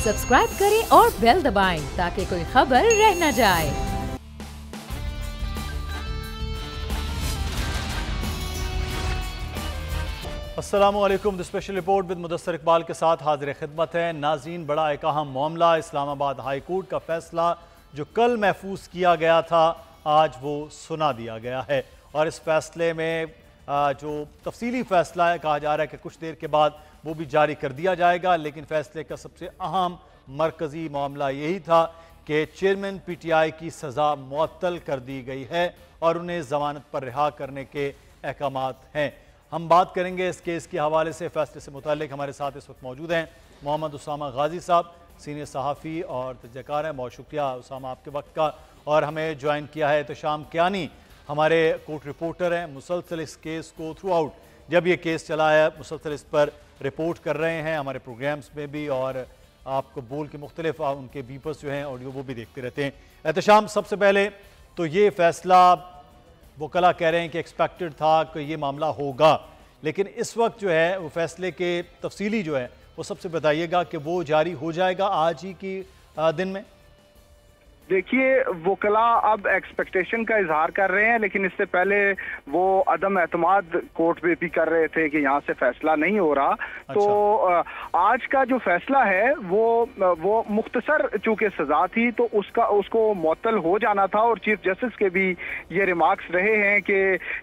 Subscribe करें और bell दबाएं ताकि कोई खबर रह न जाए। अस्सलामुअलैकुम। The special report with Mudassar Iqbal के साथ हाजिर खिदमत है। नाज़रीन, बड़ा एक अहम मामला, इस्लामाबाद हाई कोर्ट का फैसला जो कल महफूज किया गया था आज वो सुना दिया गया है। और इस फैसले में जो तफसीली फैसला है, कहा जा रहा है कि कुछ देर के बाद वो भी जारी कर दिया जाएगा। लेकिन फैसले का सबसे अहम मरकज़ी मामला यही था कि चेयरमैन PTI की सज़ा मुअत्तल कर दी गई है और उन्हें ज़मानत पर रिहा करने के अहकामात हैं। हम बात करेंगे इस केस के हवाले से, फैसले से मुताल्लिक। हमारे साथ इस वक्त मौजूद हैं मोहम्मद उसामा गाजी साहब, सीनियर सहाफ़ी और तजज़ियाकार हैं। बहुत शुक्रिया उसामा आपके वक्त का। और हमें ज्वाइन किया है एहतशाम कियानी, हमारे कोर्ट रिपोर्टर हैं, मुसलसल इस केस को थ्रू आउट जब ये केस चला है मुसलसल इस पर रिपोर्ट कर रहे हैं हमारे प्रोग्राम्स में भी, और आपको बोल के मुख्तलिफ उनके बीपर्स जो हैं ऑडियो वो भी देखते रहते हैं। एहतशाम, सबसे पहले तो ये फैसला वकला कह रहे हैं कि एक्सपेक्टेड था कि ये मामला होगा, लेकिन इस वक्त जो है वो फैसले के तफसीली जो है वो सबसे बताइएगा कि वो जारी हो जाएगा आज ही की दिन में। देखिए, वकला अब एक्सपेक्टेशन का इजहार कर रहे हैं, लेकिन इससे पहले वो अदम एतमाद कोर्ट में भी कर रहे थे कि यहाँ से फैसला नहीं हो रहा। अच्छा। तो आज का जो फैसला है वो मुख्तसर चूंकि सजा थी तो उसको मुअत्तल हो जाना था। और चीफ जस्टिस के भी ये रिमार्क्स रहे हैं कि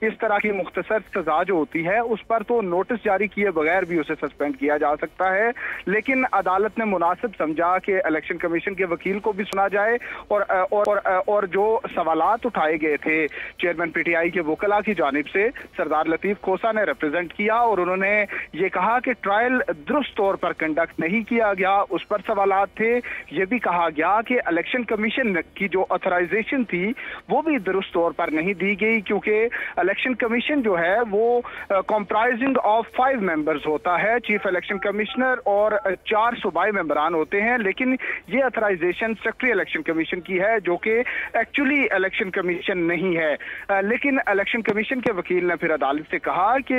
इस तरह की मुख्तसर सजा जो होती है उस पर तो नोटिस जारी किए बगैर भी उसे सस्पेंड किया जा सकता है। लेकिन अदालत ने मुनासिब समझा कि इलेक्शन कमीशन के वकील को भी सुना जाए और जो सवालात उठाए गए थे चेयरमैन PTI के वकला की जानिब से, सरदार लतीफ खोसा ने रिप्रेजेंट किया और उन्होंने ये कहा कि ट्रायल दुरुस्त तौर पर कंडक्ट नहीं किया गया, उस पर सवालात थे। ये भी कहा गया कि इलेक्शन कमीशन की जो ऑथराइजेशन थी वो भी दुरुस्त तौर पर नहीं दी गई, क्योंकि इलेक्शन कमीशन जो है वो कंप्राइजिंग ऑफ 5 मेंबर्स होता है, चीफ इलेक्शन कमिश्नर और 4 सूबाई मेंबरान होते हैं। लेकिन ये ऑथराइजेशन सेक्रेटरी इलेक्शन कमीशन की है जो कि एक्चुअली इलेक्शन कमीशन नहीं है। लेकिन इलेक्शन कमीशन के वकील ने फिर अदालत से कहा कि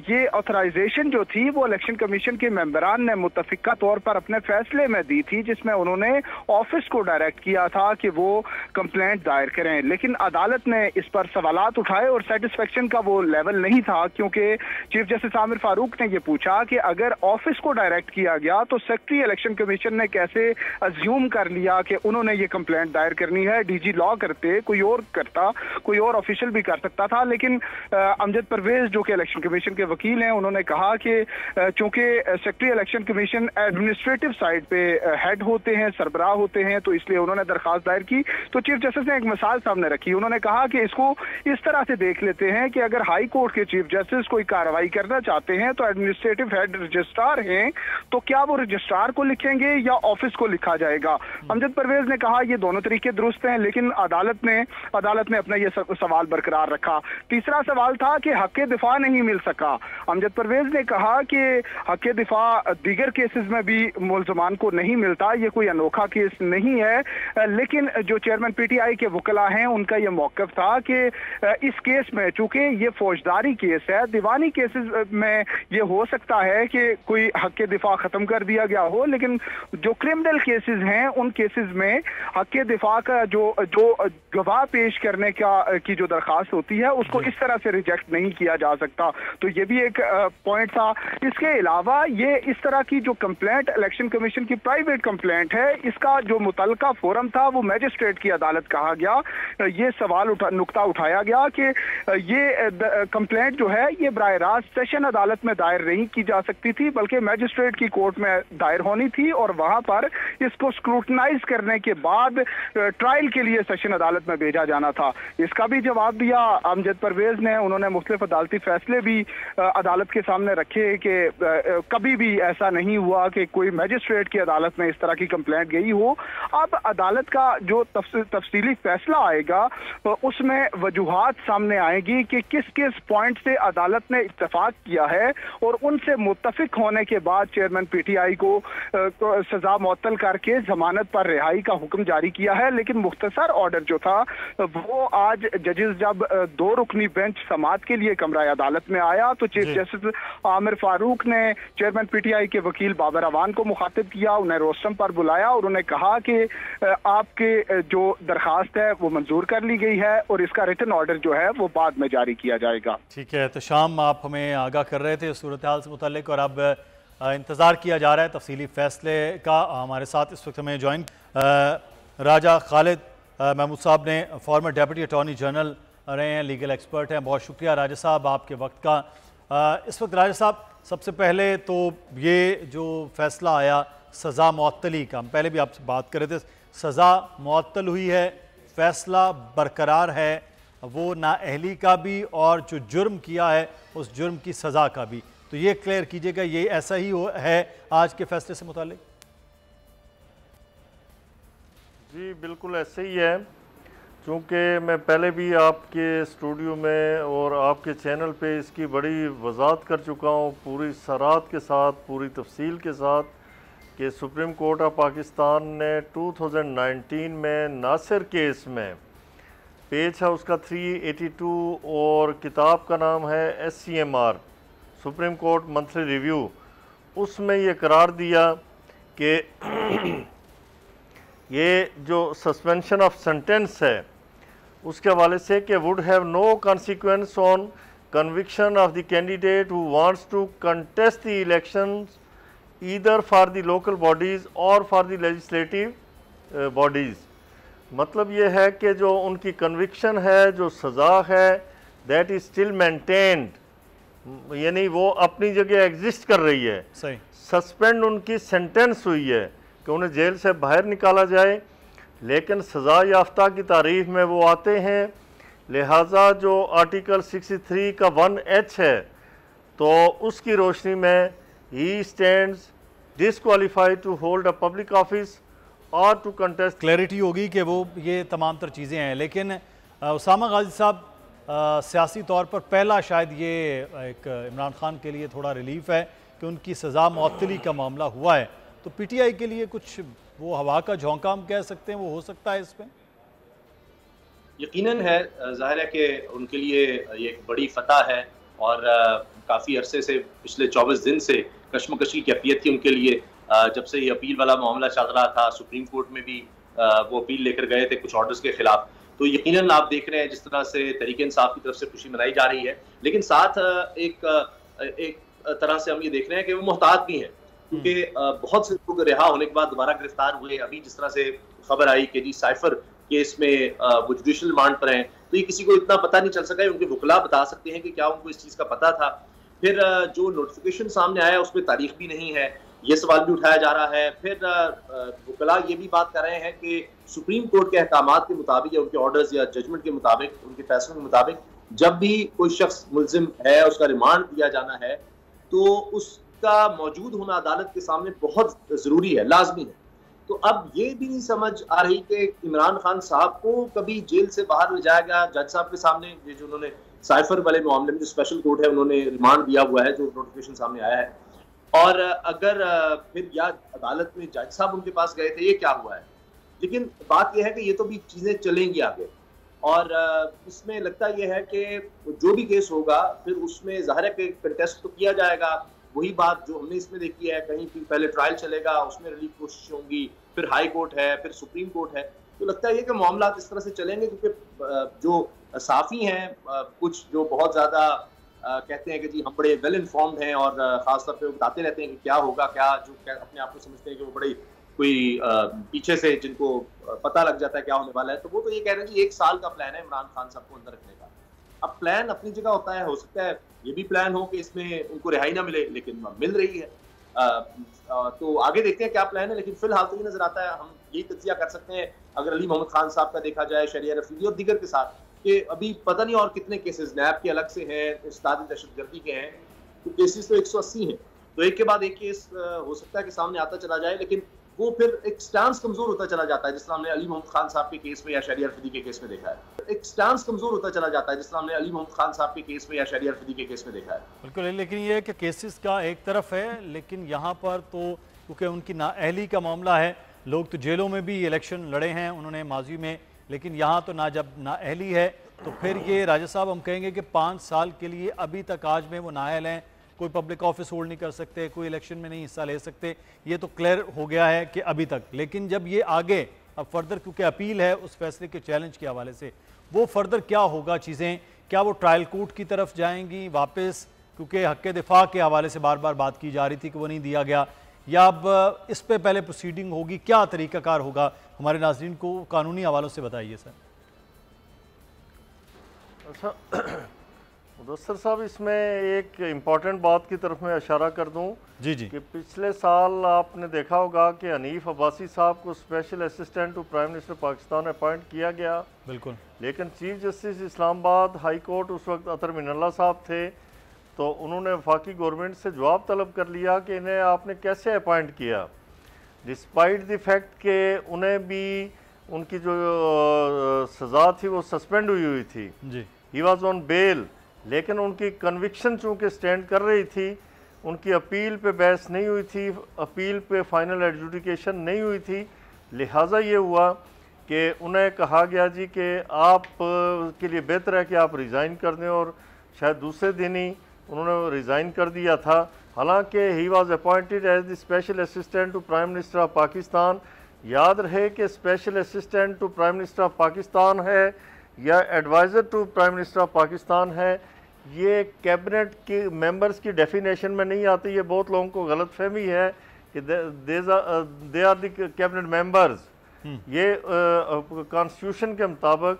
ये ऑथराइजेशन जो थी वो इलेक्शन कमीशन के मेंबरान ने मुतफिका तौर पर अपने फैसले में दी थी, जिसमें उन्होंने ऑफिस को डायरेक्ट किया था कि वो कंप्लेंट दायर करें। लेकिन अदालत ने इस पर सवालात उठाए और सेटिस्फेक्शन का वो लेवल नहीं था, क्योंकि चीफ जस्टिस आमिर फारूक ने ये पूछा कि अगर ऑफिस को डायरेक्ट किया गया तो सेक्रेटरी इलेक्शन कमीशन ने कैसे अज्यूम कर लिया कि उन्होंने ये कंप्लेंट दायर करनी है। DG लॉ करते, कोई और करता, कोई और ऑफिशियल भी कर सकता था। लेकिन अमजद परवेज जो कि इलेक्शन कमीशन के वकील हैं, उन्होंने कहा कि चूंकि secretary election commission administrative side पे हेड होते हैं, सरबराह होते हैं, तो इसलिए उन्होंने दरखास्त दायर की। तो चीफ जस्टिस ने एक मिसाल सामने रखी, उन्होंने कहा कि इसको इस तरह से देख लेते हैं कि अगर हाई कोर्ट के चीफ जस्टिस कोई कार्रवाई करना चाहते हैं तो एडमिनिस्ट्रेटिव हेड रजिस्ट्रार हैं, तो क्या वो रजिस्ट्रार को लिखेंगे या ऑफिस को लिखा जाएगा। अमजद परवेज ने कहा ये दोनों तरीके दुरुस्त हैं, लेकिन अदालत ने अपना ये सवाल बरकरार रखा। तीसरा सवाल था कि हक़ दिफा नहीं मिल सका। अमजद परवेज ने कहा कि हक़ दिफा दीगर केसेस में भी मुल्ज़मान को नहीं मिलता, ये कोई अनोखा केस नहीं है। लेकिन जो चेयरमैन PTI के वकला हैं उनका ये मौक़िफ़ था कि इस केस में चूंकि ये फौजदारी केस है, दीवानी केसेस में ये हो सकता है कि कोई हक़ दिफा ख़त्म कर दिया गया हो, लेकिन जो क्रिमिनल केसेस हैं उन केसेस में हक़ दिफा का जो गवाह पेश करने की जो दरखास्त होती है उसको इस तरह से रिजेक्ट नहीं किया जा सकता। तो ये भी एक पॉइंट था। इसके अलावा ये इस तरह की जो कंप्लेंट इलेक्शन कमीशन की प्राइवेट कंप्लेंट है, इसका जो मुतल्लका फोरम था वो मैजिस्ट्रेट की अदालत कहा गया। ये सवाल नुक्ता उठाया गया कि ये कंप्लेंट जो है ये बराह रास्त सेशन अदालत में दायर नहीं की जा सकती थी, बल्कि मैजिस्ट्रेट की कोर्ट में दायर होनी थी और वहां पर इसको स्क्रूटनाइज करने के बाद ट्रायल के लिए सेशन अदालत में भेजा जाना था। इसका भी जवाब दिया अमजद परवेज ने। उन्होंने मुख्तलिफ अदालती फैसले भी अदालत के सामने रखे कि कभी भी ऐसा नहीं हुआ कि कोई मैजिस्ट्रेट की अदालत में इस तरह की कंप्लेंट गई हो। अब अदालत का जो तफसीली फैसला आएगा उसमें वजूहात सामने आएगी कि किस किस पॉइंट से अदालत ने इत्तेफाक किया है और उनसे मुत्तफिक होने के बाद चेयरमैन PTI को सजा मुअत्तल करके जमानत पर रिहाई का हुक्म जारी जारी किया है। लेकिन मुख्तसर ऑर्डर जो था वो आज जजेस जब 2 रुकनी बेंच समात के लिए कमरा अदालत में आया तो चीफ जस्टिस आमिर फारूक ने चेयरमैन पीटीआई के वकील बाबर अवान को मुखातिब किया, उन्हें रोस्टम पर बुलाया और उन्हें कहा कि आपके जो दरखास्त है वो मंजूर कर ली गई है और इसका रिटन ऑर्डर जो है वो बाद में जारी किया जाएगा। ठीक है, तो शाम आप हमें आगाह कर रहे थे सूरत हाल से मुताल्लिक और अब इंतज़ार किया जा रहा है तफसीली फ़ैसले का। हमारे साथ इस वक्त हमें ज्वाइन राजा खालिद महमूद साहब ने फॉर्मर डेप्यूटी अटॉर्नी जनरल रहे हैं, लीगल एक्सपर्ट हैं। बहुत शुक्रिया राजा साहब आपके वक्त का। इस वक्त राजा साहब सबसे पहले तो ये जो फ़ैसला आया सज़ा मुअत्तली का, हम पहले भी आपसे बात कर रहे थे, सज़ा मुअत्तल हुई है, फ़ैसला बरकरार है, वो नाअहली का भी और जो जुर्म किया है उस जुर्म की सज़ा का भी, तो ये क्लियर कीजिएगा, ये ऐसा ही है आज के फैसले से मुताल्लिक? जी बिल्कुल ऐसे ही है, क्योंकि मैं पहले भी आपके स्टूडियो में और आपके चैनल पे इसकी बड़ी वजाहत कर चुका हूँ पूरी सराहत के साथ, पूरी तफसील के साथ, कि सुप्रीम कोर्ट ऑफ पाकिस्तान ने 2019 में नासिर केस में, पेज है उसका 382 और किताब का नाम है SCMR supreme court monthly review, उसमें ये करार दिया कि ये जो सस्पेंशन ऑफ सेंटेंस है उसके हवाले से कि would have no consequence on conviction of the candidate who wants to contest the elections either for the local bodies और फॉर द लेजिस्लेटिव बॉडीज़। मतलब ये है कि जो उनकी कन्विक्शन है, जो सज़ा है, दैट इज़ स्टिल मेंटेन्ड, यानी वो अपनी जगह एग्जिस्ट कर रही है। सही। सस्पेंड उनकी सेंटेंस हुई है कि उन्हें जेल से बाहर निकाला जाए, लेकिन सज़ा याफ्ता की तारीख में वो आते हैं। लिहाजा जो आर्टिकल 63 का 1H है तो उसकी रोशनी में ही stands disqualified to hold a public office और टू कंटेस्ट। क्लैरिटी होगी कि वो ये तमाम तर चीज़ें हैं, लेकिन उसामा गाजी साहब सियासी तौर पर पहला शायद ये एक इमरान खान के लिए थोड़ा रिलीफ है कि उनकी सज़ा मुअत्तली का मामला हुआ है, तो पीटीआई के लिए कुछ वो हवा का झोंका हम कह सकते हैं वो हो सकता है इसमें? यकीनन है, जाहिर है कि उनके लिए ये एक बड़ी फतह है और काफ़ी अरसे से पिछले 24 दिन से कश्मकशी की कैफियत थी उनके लिए। जब से ये अपील वाला मामला चल रहा था, सुप्रीम कोर्ट में भी वो अपील लेकर गए थे कुछ ऑर्डर्स के खिलाफ, तो यकीनन आप देख रहे हैं जिस तरह से तहरीक इंसाफ की तरफ से खुशी मनाई जा रही है, लेकिन साथ एक तरह से हम ये देख रहे हैं कि वो मोहतात भी हैं, क्योंकि बहुत से लोग रिहा होने के बाद दोबारा गिरफ्तार हुए। अभी जिस तरह से खबर आई कि जी साइफर केस में वो जुडिशल रिमांड पर हैं, तो ये किसी को इतना पता नहीं चल सका है, उनके वकला बता सकते हैं कि क्या उनको इस चीज़ का पता था। फिर जो नोटिफिकेशन सामने आया उसमें तारीख भी नहीं है, ये सवाल भी उठाया जा रहा है। फिर वकला ये भी बात कर रहे हैं कि सुप्रीम कोर्ट के अहकामात के मुताबिक या उनके ऑर्डर्स या जजमेंट के मुताबिक, उनके फैसलों के मुताबिक, जब भी कोई शख्स मुल्जिम है उसका रिमांड दिया जाना है तो उसका मौजूद होना अदालत के सामने बहुत ज़रूरी है, लाजमी है। तो अब ये भी नहीं समझ आ रही कि इमरान खान साहब को कभी जेल से बाहर ले जाया गया जज साहब के सामने, ये जो उन्होंने साइफर वाले मामले में जो स्पेशल कोर्ट है उन्होंने रिमांड दिया हुआ है, जो नोटिफिकेशन सामने आया है, और अगर फिर या अदालत में जज साहब उनके पास गए थे, ये क्या हुआ है। लेकिन बात यह है कि ये तो भी चीज़ें चलेंगी आगे, और इसमें लगता यह है कि जो भी केस होगा फिर उसमें ज़ाहिर है कि कंटेस्ट तो किया जाएगा। वही बात जो हमने इसमें देखी है, कहीं पहले ट्रायल चलेगा, उसमें रिलीफ कोशिश होंगी, फिर हाई कोर्ट है, फिर सुप्रीम कोर्ट है। तो लगता है कि मामला इस तरह से चलेंगे, क्योंकि जो साफ़ी हैं, कुछ जो बहुत ज़्यादा कहते हैं कि जी हम बड़े वेल इन्फॉर्म्ड हैं और ख़ासतौर पे बताते रहते हैं कि क्या होगा, क्या अपने आप को समझते हैं कि वो बड़े कोई पीछे से जिनको पता लग जाता है क्या होने वाला है, तो वो तो ये कह रहे हैं कि 1 साल का प्लान है इमरान खान साहब को अंदर रखने का। अब प्लान अपनी जगह होता है, हो सकता है ये भी प्लान हो कि इसमें उनको रिहाई ना मिले, लेकिन मिल रही है। तो आगे देखते हैं क्या प्लान है, लेकिन फिलहाल तो ये नजर आता है, हम यही तज्जिया कर सकते हैं अगर अली मोहम्मद खान साहब का देखा जाए, शरिया रफीदी और दीगर के साथ, कि अभी पता नहीं और कितने केसेस नैब के अलग से हैं, इस्तादी दहशतगर्दी के हैं, तो केसेस तो 180 हैं, तो एक के बाद एक केस हो सकता है कि सामने आता चला जाए, लेकिन वो फिर एक स्टांस कमजोर होता चला जाता है, जिस तरह हमने अली मोहम्मद खान साहब के केस में या शरिया रफीदी के केस में देखा है। एक स्टांस कमजोर होता चला जाता है, जिस तरह हमने अली मोहम्मद खान साहब के केस में या शरिया रफीदी के केस में देखा है। बिल्कुल, लेकिन ये कि केसेस का एक तरफ है, लेकिन यहाँ पर तो क्योंकि उनकी नाअहली का मामला है, लोग तो जेलों में भी इलेक्शन लड़े हैं उन्होंने माजी में, लेकिन यहाँ तो जब नाअहली है तो फिर ये राजा साहब हम कहेंगे कि 5 साल के लिए अभी तक आज में वो नाअहल हैं, कोई पब्लिक ऑफिस होल्ड नहीं कर सकते, कोई इलेक्शन में नहीं हिस्सा ले सकते, ये तो क्लियर हो गया है कि अभी तक। लेकिन जब ये आगे अब फर्दर, क्योंकि अपील है उस फैसले के चैलेंज के हवाले से, वो फर्दर क्या होगा चीज़ें, क्या वो ट्रायल कोर्ट की तरफ जाएंगी वापस, क्योंकि हक़ दिफा के हवाले से बार बार बात की जा रही थी कि वो नहीं दिया गया, या अब इस पे पहले प्रोसीडिंग होगी, क्या तरीक़ाकार होगा? हमारे नाज़रीन को कानूनी हवालों से बताइए सर। अच्छा मुदस्सर साहब, इसमें एक इम्पॉर्टेंट बात की तरफ मैं इशारा कर दूं जी कि पिछले साल आपने देखा होगा कि हनीफ अब्बासी साहब को special assistant to prime minister Pakistan appoint किया गया। बिल्कुल। लेकिन chief justice Islamabad high court उस वक्त अतर मिनल्ला साहब थे, तो उन्होंने वफाकी गवर्नमेंट से जवाब तलब कर लिया कि इन्हें आपने कैसे अपॉइंट किया, डिस्पाइट द फैक्ट कि उन्हें भी उनकी जो सज़ा थी वो सस्पेंड हुई थी जी। ही वॉज ऑन बेल, लेकिन उनकी कन्विक्शन चूँकि स्टैंड कर रही थी, उनकी अपील पे बहस नहीं हुई थी, अपील पे फाइनल एडजुडिकेशन नहीं हुई थी, लिहाजा ये हुआ कि उन्हें कहा गया जी कि आप के लिए बेहतर है कि आप रिज़ाइन कर दें, और शायद दूसरे दिन ही उन्होंने रिज़ाइन कर दिया था। हालांकि he was appointed as the special assistant to prime minister of Pakistan. याद रहे कि special assistant to prime minister of Pakistan है या adviser to prime minister of Pakistan है, ये कैबिनेट के मेंबर्स की डेफिनेशन में नहीं आती। ये बहुत लोगों को गलत फहमी है कि they are the cabinet members. ये कॉन्स्टिट्यूशन के मुताबिक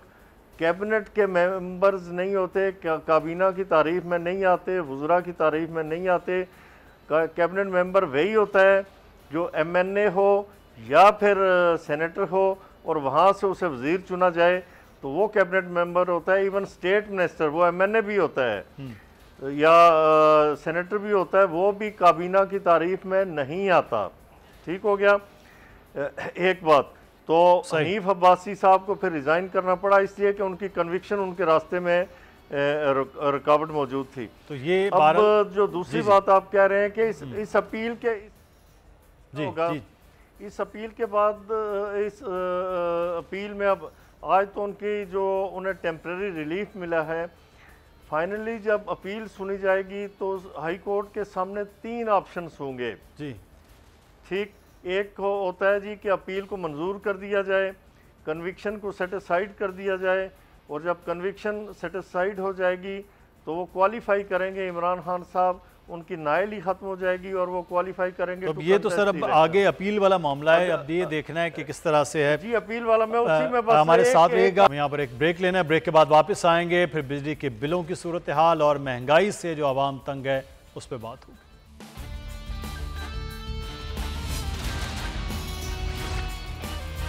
कैबिनेट के मेंबर्स नहीं होते, काबीना की तारीफ में नहीं आते, वज़रा की तारीफ में नहीं आते। कैबिनेट मेंबर वही होता है जो MNA हो या फिर सेनेटर हो और वहाँ से उसे वज़ीर चुना जाए तो वो कैबिनेट मेंबर होता है। इवन स्टेट मिनिस्टर वो MNA भी होता है या सेनेटर भी होता है, वो भी काबीना की तारीफ में नहीं आता। ठीक हो गया एक बात। तो हनीफ अब्बासी साहब को फिर रिज़ाइन करना पड़ा इसलिए कि उनकी कन्विक्शन उनके रास्ते में रुकावट मौजूद थी। तो ये अब जो दूसरी बात आप कह रहे हैं कि इस अपील के होगा, इस अपील के बाद इस अपील में अब आज तो उनकी जो उन्हें टेम्परेरी रिलीफ मिला है, फाइनली जब अपील सुनी जाएगी तो हाई कोर्ट के सामने 3 ऑप्शंस होंगे जी। ठीक, एक होता है जी कि अपील को मंजूर कर दिया जाए, कन्विक्शन को सेटिसाइड कर दिया जाए, और जब कन्विक्शन सेटिसाइड हो जाएगी तो वो क्वालिफाई करेंगे इमरान खान साहब, उनकी नाअहली खत्म हो जाएगी और वो क्वालिफाई करेंगे। अब ये तो सर अब आगे अपील वाला मामला है, अब ये देखना है कि किस तरह से है जी अपील वाला। मैं उसी में बस हमारे साथ रहेगा। यहाँ पर एक ब्रेक लेना है, ब्रेक के बाद वापस आएंगे, फिर बिजली के बिलों की सूरत हाल और महंगाई से जो आवाम तंग है उस पर बात होगी।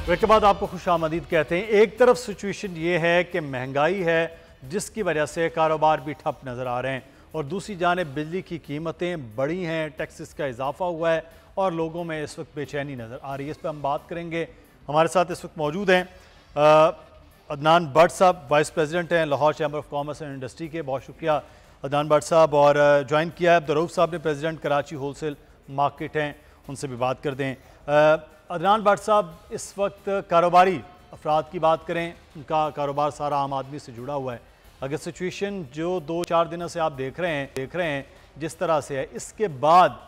ब्रेक के बाद आपको खुश आमदीद कहते हैं। एक तरफ सिचुएशन ये है कि महंगाई है जिसकी वजह से कारोबार भी ठप नज़र आ रहे हैं, और दूसरी जानिब बिजली की कीमतें बढ़ी हैं, टैक्सेस का इजाफा हुआ है और लोगों में इस वक्त बेचैनी नज़र आ रही है। इस पर हम बात करेंगे। हमारे साथ इस वक्त मौजूद हैं अदनान भट्ट साहब, वाइस प्रेसिडेंट हैं Lahore chamber of commerce and industry के। बहुत शुक्रिया अदनान भट्ट साहब। और ज्वाइन किया है अब्दुर्रऊफ साहब ने, प्रेसिडेंट कराची होलसेल मार्केट हैं, उनसे भी बात कर दें। अदनान भट्ट साहब, इस वक्त कारोबारी अफराद की बात करें, उनका कारोबार सारा आम आदमी से जुड़ा हुआ है। अगर सिचुएशन जो 2-4 दिनों से आप देख रहे हैं जिस तरह से है, इसके बाद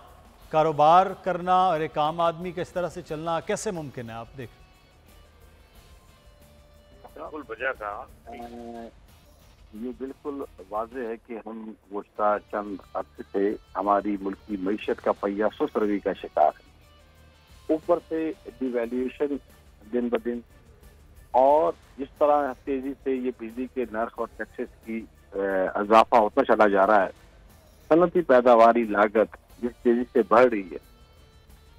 कारोबार करना और एक आम आदमी का इस तरह से चलना कैसे मुमकिन है? आप देख बिल्कुल वजह का ये बिल्कुल वाज़ेह है कि हम गुज़श्ता चंद अर्से से हमारी मुल्की मईशत का पहिया सुस्त रवि का शिकार है। ऊपर से डिवैल्यूएशन दिन ब दिन, और जिस तरह तेजी से ये बिजली के नर्ख और टैक्सेस की इजाफा होता चला जा रहा है, सनती पैदावारी लागत जिस तेजी से बढ़ रही है,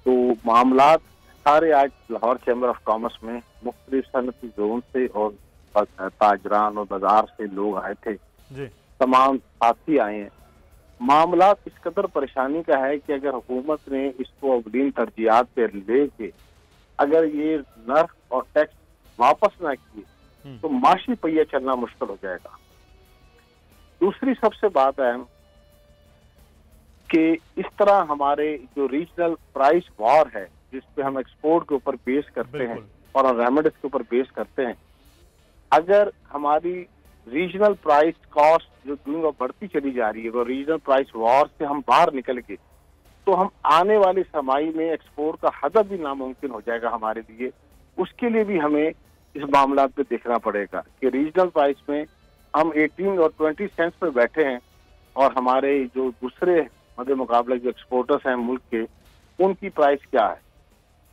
तो मामलात सारे आज लाहौर चैम्बर ऑफ कॉमर्स में मुख्तलिफ सनती जोन से और ताजरान और बाजार से लोग आए थे जी। तमाम साथी आए हैं। मामला इस कदर परेशानी का है कि अगर हुकूमत ने इसको अवलीन तरजीहात पे लेके अगर ये नर्ख और टैक्स वापस ना किए तो माशी पहिया चलना मुश्किल हो जाएगा। दूसरी सबसे बात है कि इस तरह हमारे जो रीजनल प्राइस वॉर है जिस पे हम एक्सपोर्ट के ऊपर बेस करते हैं बिल्कुल। और रेमेडीज के ऊपर बेस करते हैं, अगर हमारी रीजनल प्राइस कॉस्ट जो दिन ब बढ़ती चली जा रही है, तो रीजनल प्राइस वॉर से हम बाहर निकल के, तो हम आने वाली समाई में एक्सपोर्ट का हदफ भी नामुमकिन हो जाएगा हमारे लिए। उसके लिए भी हमें इस मामला पे देखना पड़ेगा कि रीजनल प्राइस में हम 18 और 20 सेंट्स पे बैठे हैं और हमारे जो दूसरे मदे मुकाबले जो एक्सपोर्टर्स हैं मुल्क के, उनकी प्राइस क्या है।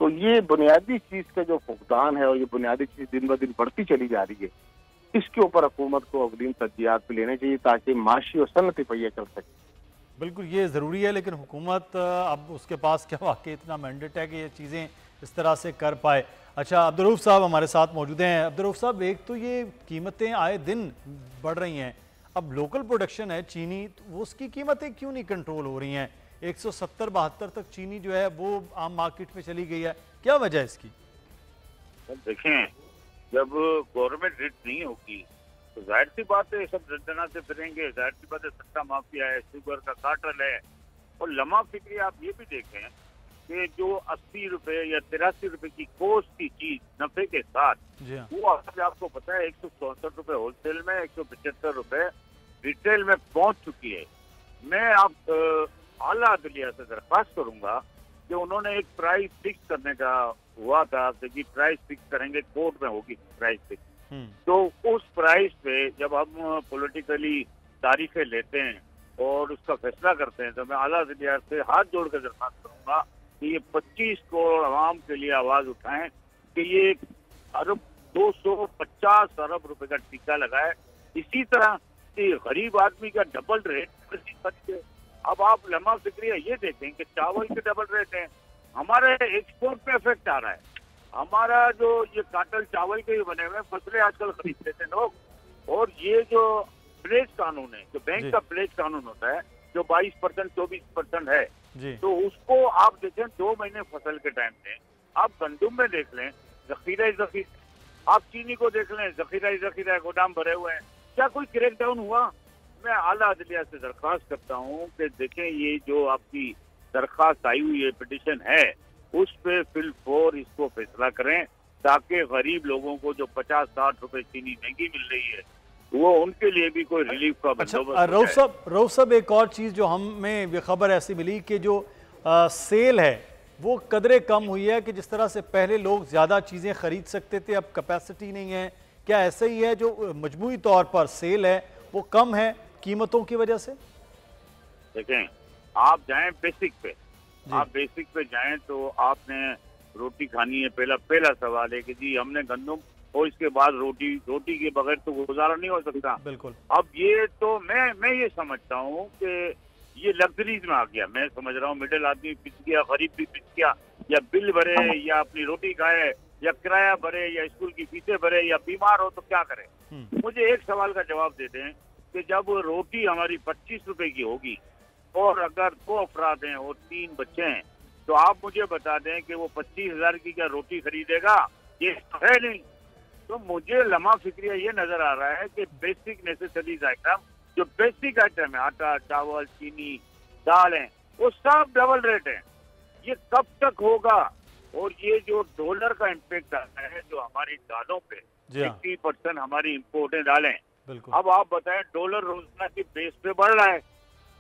तो ये बुनियादी चीज का जो फुकदान है और ये बुनियादी चीज दिन ब दिन बढ़ती चली जा रही है, इसके ऊपर हुकूमत को अग्रिम तरजीहात पे लेने चाहिए ताकि माशी और सनती पहिया कर सके। बिल्कुल ये ज़रूरी है, लेकिन हुकूमत अब उसके पास क्या वाकई इतना मैंडेट है कि ये चीज़ें इस तरह से कर पाए। अच्छा, अब्दुल-रऊफ साहब हमारे साथ मौजूद हैं। अब्दुल-रऊफ साहब, एक तो ये कीमतें आए दिन बढ़ रही हैं, अब लोकल प्रोडक्शन है चीनी, तो वो उसकी कीमतें क्यों नहीं कंट्रोल हो रही हैं? 170-72 तक चीनी जो है वो आम मार्केट में चली गई है, क्या वजह है इसकी? देखें, जब गवर्नमेंट रेट नहीं होगी तो जाहिर सी बात है सब दना से फिरेंगे। जाहिर सी बात है सट्टा माफिया है, शुगर का कार्टल है। और लम्हा फिक्री आप ये भी देखें कि जो 80 रुपए या 83 रुपए की कोस्ट की चीज नफे के साथ, वो आज आपको पता है 164 रुपए होलसेल में, 175 रुपए रिटेल में पहुंच चुकी है। मैं आप आला अदलिया से दरख्वास्त करूंगा कि उन्होंने एक प्राइस फिक्स करने का हुआ था कि प्राइस फिक्स करेंगे, कोर्ट में होगी प्राइस फिक्स, तो उस प्राइस पे जब हम पॉलिटिकली तारीफें लेते हैं और उसका फैसला करते हैं, तो मैं आला अदलिया से हाथ जोड़कर दरख्वास्त करूंगा कि ये 25 करोड़ आवाम के लिए आवाज उठाएं कि ये अरब 250 अरब रुपए का टीका लगाए। इसी तरह कि गरीब आदमी का डबल रेट। अब आप लम्हा फिक्रिया ये देखें कि चावल के डबल रेट हैं, हमारे एक्सपोर्ट पे इफेक्ट आ रहा है। हमारा जो ये काटल चावल के बने हुए फसलें आजकल खरीदते थे लोग, और ये जो प्लेज कानून है, जो बैंक का प्लेज कानून होता है, जो 22% 24% है, तो उसको आप देखें 2 महीने फसल के टाइम में, आप गंदुम में देख लें जखीरा, आप चीनी को देख लें जखीरा गोदाम भरे हुए हैं। क्या कोई क्रैकडाउन हुआ? मैं आला अदलिया से दरख्वास्त करता हूँ कि देखें ये जो आपकी दरख्वास्त आई हुई है, पिटिशन है, उस पे फिलफौर इसको फैसला करें ताकि गरीब लोगों को जो 50-60 रुपए चीनी महंगी मिल रही है वो उनके लिए भी कोई रिलीफ का बंदोबस्त। रऊफ साहब, एक और चीज़ जो हमें ये खबर ऐसी मिली कि जो सेल है वो कदरे कम हुई है, कि जिस तरह से पहले लोग ज़्यादा चीज़ें ख़रीद सकते थे, अब कैपेसिटी नहीं है। क्या ऐसा ही है, जो मजमूई तौर पर सेल है वो कम है कीमतों की वजह से? देखें, आप जाएं बेसिक पे, आप बेसिक पे जाएं तो आपने रोटी खानी है, पहला सवाल है कि जी हमने गंदम और इसके बाद रोटी के बगैर तो गुजारा नहीं हो सकता। बिल्कुल। अब ये तो मैं ये समझता हूँ कि ये लग्जरीज में आ गया। मैं समझ रहा हूँ मिडिल आदमी पिस गया, गरीब भी पिस गया, या बिल भरे या अपनी रोटी खाए या किराया भरे या स्कूल की फीसें भरे या बीमार हो तो क्या करे। मुझे एक सवाल का जवाब दे दें कि जब रोटी हमारी 25 रुपए की होगी और अगर 2 अफराद हैं और 3 बच्चे हैं, तो आप मुझे बता दें कि वो 25,000 की क्या रोटी खरीदेगा? ये है नहीं। तो मुझे लम्हा फिक्रिया ये नजर आ रहा है कि बेसिक नेसेसरीज आइटम, जो बेसिक आइटम है, आटा, चावल, चीनी, दाल है, वो सब डबल रेट है। ये कब तक होगा? और ये जो डॉलर का इम्पैक्ट आता है जो हमारी दालों पे, 80% हमारी इम्पोर्टेड दालें, अब आप बताएं डॉलर रोजाना की बेस पे बढ़ रहा है,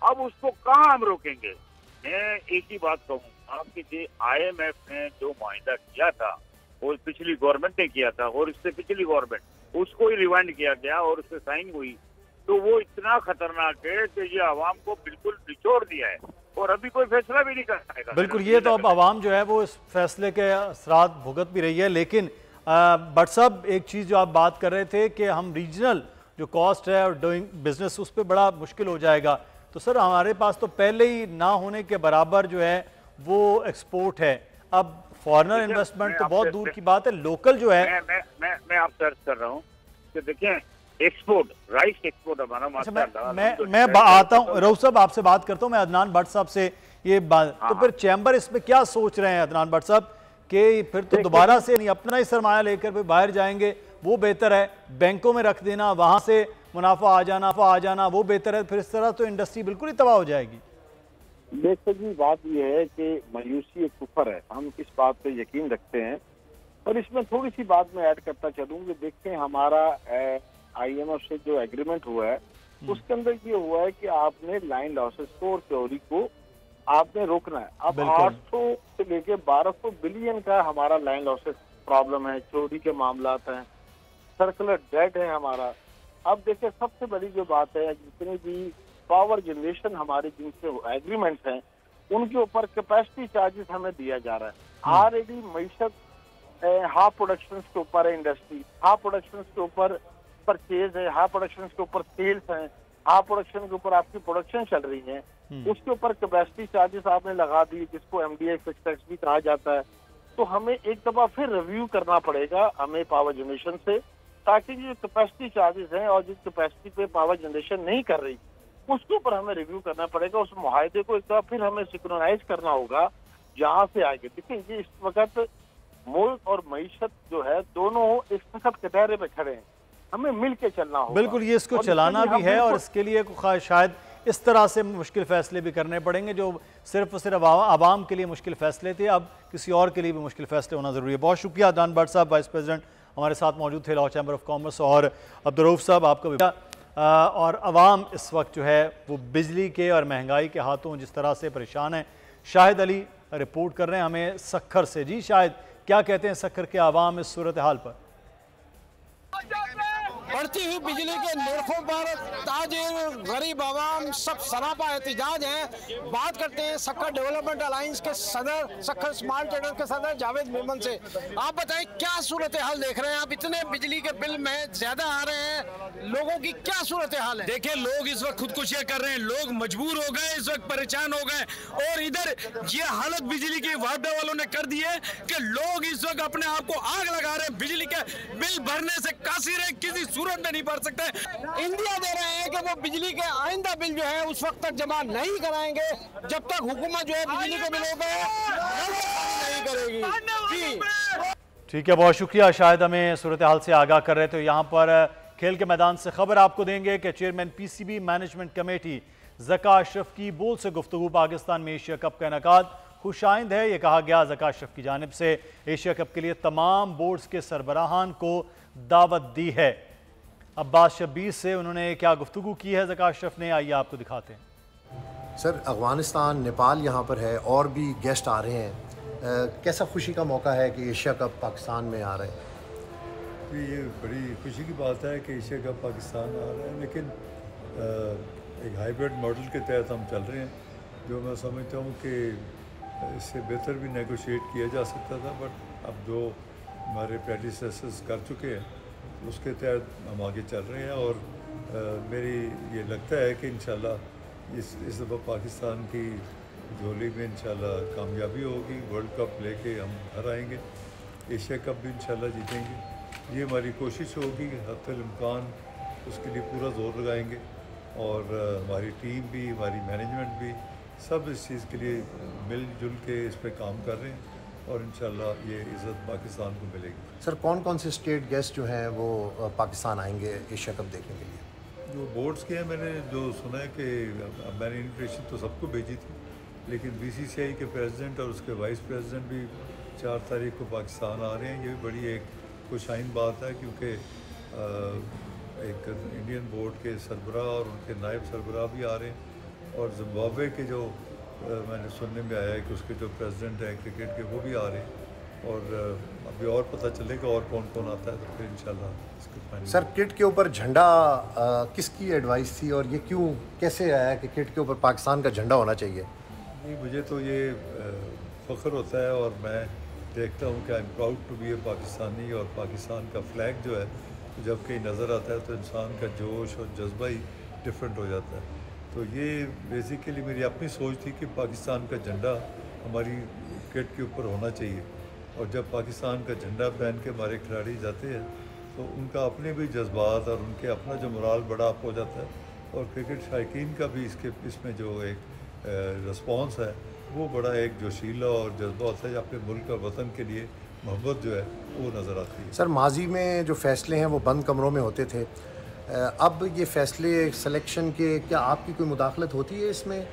अब उसको कहाँ हम रोकेंगे? मैं एक ही बात कहूँगा कि जो IMF ने जो मुआहिदा किया था, वो पिछली गवर्नमेंट ने किया था और इससे पिछली गवर्नमेंट, उसको ही रिवाइंड किया गया और उससे साइन हुई, तो वो इतना खतरनाक है कि ये आवाम को बिल्कुल निचोड़ दिया है और अभी कोई फैसला भी नहीं कर पाएगा। बिल्कुल, ये तो अब आवाम जो है वो इस फैसले के असरात भुगत भी रही है। लेकिन बट साहब, एक चीज़ जो आप बात कर रहे थे कि हम रीजनल जो कॉस्ट है और डूइंग बिजनेस, उस पर बड़ा मुश्किल हो जाएगा। तो सर, हमारे पास तो पहले ही ना होने के बराबर जो है वो एक्सपोर्ट है। अब फॉरेनर इन्वेस्टमेंट तो बहुत दूर की बात है, लोकल जो है मैं आप सर्च कर रहा हूँ कि देखें एक्सपोर्ट, राइस एक्सपोर्ट हमारा माशाल्लाह। मैं आता हूँ रऊफ साहब, आपसे बात करता हूँ मैं अदनान भट्ट साहब से ये बात। तो फिर चैम्बर इसमें क्या सोच रहे हैं अदनान भट्ट साहब कि फिर तो दोबारा से नहीं अपना ही सरमाया लेकर फिर बाहर जाएंगे, वो बेहतर है? बैंकों में रख देना, वहां से मुनाफा आ जाना वो बेहतर है? फिर इस तरह तो इंडस्ट्री बिल्कुल ही तबाह हो जाएगी। देखो जी, बात यह है कि मायूसी एक कुफर है, हम इस बात पे यकीन रखते हैं। और इसमें थोड़ी सी बात मैं ऐड करता चलूँ कि देखते हैं हमारा IMF से जो एग्रीमेंट हुआ है उसके अंदर ये हुआ है कि आपने लाइन लॉसेस को और चोरी को आपने रोकना है। अब 800 से लेके 1200 बिलियन का हमारा लाइन लॉसेस प्रॉब्लम है, चोरी के मामलात हैं, सर्कुलर डेट है हमारा। अब देखिए सबसे बड़ी जो बात है, जितनी भी पावर जनरेशन हमारे जिनसे एग्रीमेंट्स हैं उनके ऊपर कैपेसिटी चार्जेस हमें दिया जा रहा है। ऑलरेडी मईशत हाफ प्रोडक्शन के ऊपर है, इंडस्ट्री हाफ प्रोडक्शन के ऊपर परचेज है, हाफ प्रोडक्शन के ऊपर सेल्स है, हाफ प्रोडक्शन के ऊपर आपकी प्रोडक्शन चल रही है, उसके ऊपर कैपेसिटी चार्जेस आपने लगा दी जिसको MDI फिक्स टैक्स भी कहा जाता है। तो हमें एक दफा फिर रिव्यू करना पड़ेगा हमें पावर जनरेशन से, ताकि जो कैपेसिटी चार्जेस हैं और जिस कैपेसिटी पे पावर जनरेशन नहीं कर रही उसके ऊपर हमें रिव्यू करना पड़ेगा। उस मुआहदे को एक दफा फिर हमें सिंक्रोनाइज करना होगा जहाँ से आगे। देखिए ये इस वक्त मुल्क और मईशत जो है दोनों एक सख्त कटहरे पे खड़े हैं, हमें मिल के चलना होगा। बिल्कुल, ये इसको चलाना भी है और इसके लिए शायद इस तरह से मुश्किल फैसले भी करने पड़ेंगे जो सिर्फ और सिर्फ आवाम के लिए मुश्किल फैसले थे, अब किसी और के लिए भी मुश्किल फैसले होना ज़रूरी है। बहुत शुक्रिया अदनान भट्ट साहब, वाइस प्रेसिडेंट हमारे साथ मौजूद थे लाहौर चैम्बर ऑफ कॉमर्स, और अब्दुर्रऊफ साहब आपका भी। और अवाम इस वक्त जो है वो बिजली के और महंगाई के हाथों जिस तरह से परेशान है। शाहिद अली रिपोर्ट कर रहे हैं हमें सक्खर से। जी शाहिद, क्या कहते हैं सक्खर के आवाम इस सूरत हाल पर? बढ़ती हुई बिजली के नरखों पर ताजिर गरीब आवाम सब सरापा एहतजाज हैं। बात करते हैं सक्खर डेवलपमेंट अलायंस के सदर, सक्खर स्मार्ट ट्रेडर के सदर जावेद मेमन से। आप बताएं क्या सूरत हाल देख रहे हैं आप? इतने बिजली के बिल में ज्यादा आ रहे हैं, लोगों की क्या सूरत हाल है? देखिए लोग इस वक्त खुदकुशियां कर रहे हैं, लोग मजबूर हो गए, इस वक्त परेशान हो गए, और इधर ये हालत बिजली की वापडा वालों ने कर दी है कि लोग इस वक्त अपने आप को आग लगा रहे हैं। बिजली के बिल भरने से कासिर है, किसी सूरत में नहीं भर सकते। इंडिया दे रहे हैं कि वो बिजली के आइंदा बिल जो है उस वक्त तक जमा नहीं कराएंगे जब तक हुकूमत जो है बिजली के बिलों पे नहीं करेगी। ठीक है, बहुत शुक्रिया। शायद हमें सूरत हाल से आगाह कर रहे थे। यहाँ पर खेल के मैदान से खबर आपको देंगे कि chairman PCB management committee Zaka Ashraf की बोल से गुफ्तगू पाकिस्तान में एशिया कप का इनेकाद खुशाइंद है। ये कहा गया ज़का अशरफ की जानिब से एशिया कप के लिए तमाम बोर्ड्स के सरबराहान को दावत दी है। अब्बास शब्बीर से उन्होंने क्या गुफ्तगू की है ज़का अशरफ ने, आइए आपको दिखाते हैं। सर, अफ़गानिस्तान, नेपाल यहाँ पर है और भी गेस्ट आ रहे हैं। कैसा खुशी का मौका है कि एशिया कप पाकिस्तान में आ रहे हैं? ये बड़ी खुशी की बात है कि एशिया कप पाकिस्तान आ रहा है, लेकिन एक हाइब्रिड मॉडल के तहत हम चल रहे हैं, जो मैं समझता हूँ कि इससे बेहतर भी नेगोशिएट किया जा सकता था, बट अब जो हमारे प्रेडिसेसर्स कर चुके हैं उसके तहत हम आगे चल रहे हैं। और मेरी ये लगता है कि इंशाल्लाह इस दफ़ा पाकिस्तान की झोली में इंशाल्लाह कामयाबी होगी। वर्ल्ड कप लेके हम घर आएंगे, एशिया कप भी इंशाल्लाह जीतेंगे। ये हमारी कोशिश होगी कि हत्तल इम्कान उसके लिए पूरा जोर लगाएंगे, और हमारी टीम भी, हमारी मैनेजमेंट भी, सब इस चीज़ के लिए मिलजुल के इस पर काम कर रहे हैं, और इंशाल्लाह ये इज़्ज़त पाकिस्तान को मिलेगी। सर, कौन कौन से स्टेट गेस्ट जो हैं वो पाकिस्तान आएंगे एशिया कप देखने के लिए? जो बोर्ड्स के हैं, मैंने जो सुना है कि मैंने इन्विटेशन तो सबको भेजी थी, लेकिन BCCI के प्रेसिडेंट और उसके वाइस प्रेसिडेंट भी 4 तारीख को पाकिस्तान आ रहे हैं। ये भी बड़ी एक खुशाइन बात है, क्योंकि एक इंडियन बोर्ड के सरबराह और उनके नायब सरबराह भी आ रहे हैं, और जिम्बाब्वे के जो मैंने सुनने में आया है कि उसके जो प्रेसिडेंट हैं क्रिकेट के वो भी आ रहे हैं, और अभी और पता चलेगा और कौन कौन आता है, तो फिर इंशाल्लाह इसके फाइनल। सर, किट के ऊपर झंडा किसकी एडवाइस थी, और ये क्यों कैसे आया कि किट के ऊपर पाकिस्तान का झंडा होना चाहिए? नहीं, मुझे तो ये फ़ख्र होता है, और मैं देखता हूँ कि I am proud to be a Pakistani, और पाकिस्तान का फ्लैग जो है जब कहीं नज़र आता है तो इंसान का जोश और जज्बा ही डिफरेंट हो जाता है। तो ये बेसिकली मेरी अपनी सोच थी कि पाकिस्तान का झंडा हमारी किट के ऊपर होना चाहिए, और जब पाकिस्तान का झंडा पहन के हमारे खिलाड़ी जाते हैं तो उनका अपने भी जज्बात और उनके अपना जो मोराल बड़ा अप हो जाता है, और क्रिकेट शायकीन का भी इसमें जो एक रिस्पॉन्स है वो बड़ा एक जोशीला और जज्बा होता है, अपने मुल्क और वतन के लिए मोहब्बत जो है वो नज़र आती है। सर, माजी में जो फ़ैसले हैं वो बंद कमरों में होते थे, अब ये फ़ैसले सिलेक्शन के, क्या आपकी कोई मुदाखलत होती है इसमें?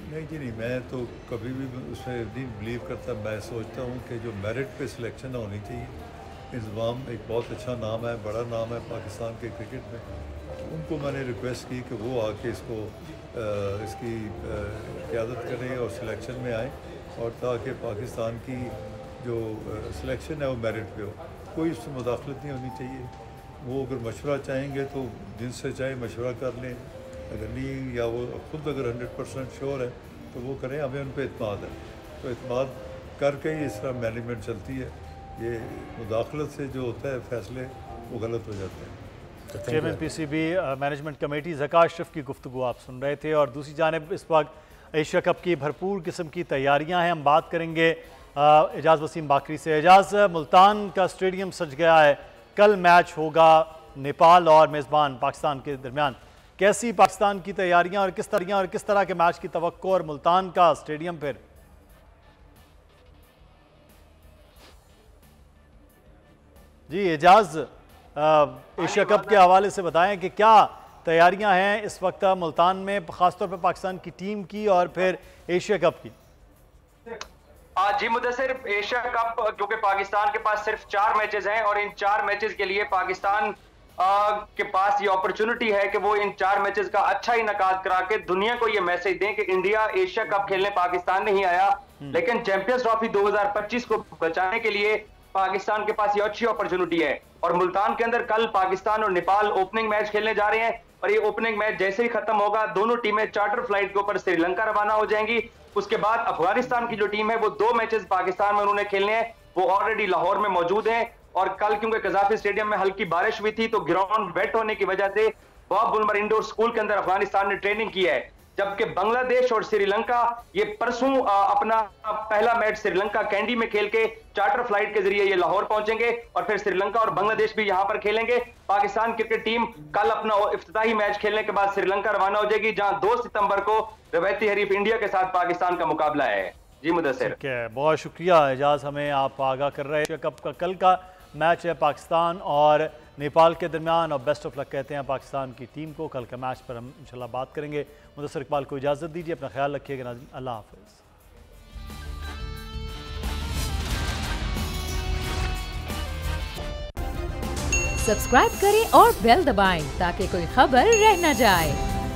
नहीं जी नहीं, मैं तो कभी भी उसमें नहीं बिलीव करता। मैं सोचता हूँ कि जो मेरिट पे सिलेक्शन होनी चाहिए। इंज़माम एक बहुत अच्छा नाम है, बड़ा नाम है पाकिस्तान के क्रिकेट में। उनको मैंने रिक्वेस्ट की कि वो आके इसकी क़यादत करें और सिलेक्शन में आए, और ताकि पाकिस्तान की जो सिलेक्शन है वो मेरिट पे हो, कोई उसमें मुदाखलत नहीं होनी चाहिए। वो अगर मशवरा चाहेंगे तो जिनसे चाहे मशवरा कर लें, अगर नहीं या वो खुद अगर 100% श्योर है तो वो करें। हमें उन पर एतमाद है, तो एतमाद करके ही इस तरह मैनेजमेंट चलती है। ये मुदाखलत से जो होता है फैसले वो गलत हो जाते हैं। Chairman PCB management committee Zaka Ashraf की गुफ्तगू आप सुन रहे थे। और दूसरी जानिब इस वक्त एशिया कप की भरपूर किस्म की तैयारियां हैं। हम बात करेंगे एजाज़ वसीम बाकरी से। एजाज़, मुल्तान का स्टेडियम सज गया है, कल मैच होगा नेपाल और मेज़बान पाकिस्तान के दरमियान। कैसी पाकिस्तान की तैयारियां और किस तरह के मैच की तवक्को, और मुल्तान का स्टेडियम फिर? जी एजाज़, एशिया कप के हवाले से बताएं कि क्या तैयारियां हैं इस वक्त मुल्तान में, ख़ासतौर पर पाकिस्तान की टीम की और फिर एशिया कप की? जी मुदस्सिर, एशिया कप क्योंकि पाकिस्तान के पास सिर्फ 4 मैचेस हैं और इन 4 मैचेस के लिए पाकिस्तान के पास ये अपॉर्चुनिटी है कि वो इन 4 मैचेस का अच्छा इनकाद करा के दुनिया को ये मैसेज दें कि इंडिया एशिया कप खेलने पाकिस्तान नहीं आया, लेकिन चैंपियंस ट्रॉफी 2025 को बचाने के लिए पाकिस्तान के पास ये अच्छी अपॉर्चुनिटी है। और मुल्तान के अंदर कल पाकिस्तान और नेपाल ओपनिंग मैच खेलने जा रहे हैं, और ये ओपनिंग मैच जैसे ही खत्म होगा दोनों टीमें चार्टर फ्लाइट के ऊपर श्रीलंका रवाना हो जाएंगी। उसके बाद अफगानिस्तान की जो टीम है वो 2 मैचेस पाकिस्तान में उन्होंने खेलने हैं, वो ऑलरेडी लाहौर में मौजूद हैं। और कल क्योंकि कजाफी स्टेडियम में हल्की बारिश हुई थी तो ग्राउंड वेट होने की वजह से बॉब बुलमर इंडोर स्कूल के अंदर अफगानिस्तान ने ट्रेनिंग की है, जबकि बांग्लादेश और श्रीलंका ये परसों अपना पहला मैच श्रीलंका कैंडी में खेल के चार्टर फ्लाइट के जरिए ये लाहौर पहुंचेंगे और फिर श्रीलंका और बांग्लादेश भी यहां पर खेलेंगे। पाकिस्तान क्रिकेट टीम कल अपना इफ्तिताही मैच खेलने के बाद श्रीलंका रवाना हो जाएगी, जहां 2 सितंबर को रवायती हरीफ इंडिया के साथ पाकिस्तान का मुकाबला है। जी मुदस्सिर, ठीक है, बहुत शुक्रिया एजाज, हमें आप आगाह कर रहे हैं। कप का कल का मैच है पाकिस्तान और नेपाल के दरमियान, और बेस्ट ऑफ लक कहते हैं पाकिस्तान की टीम को। कल के मैच पर हम इंशाल्लाह बात करेंगे। मुदस्सिर इकबाल को इजाज़त दीजिए, अपना ख्याल रखिएगा नाज़रीन, अल्लाह हाफ़िज़। सब्सक्राइब करें और बेल दबाएं ताकि कोई खबर रह न जाए।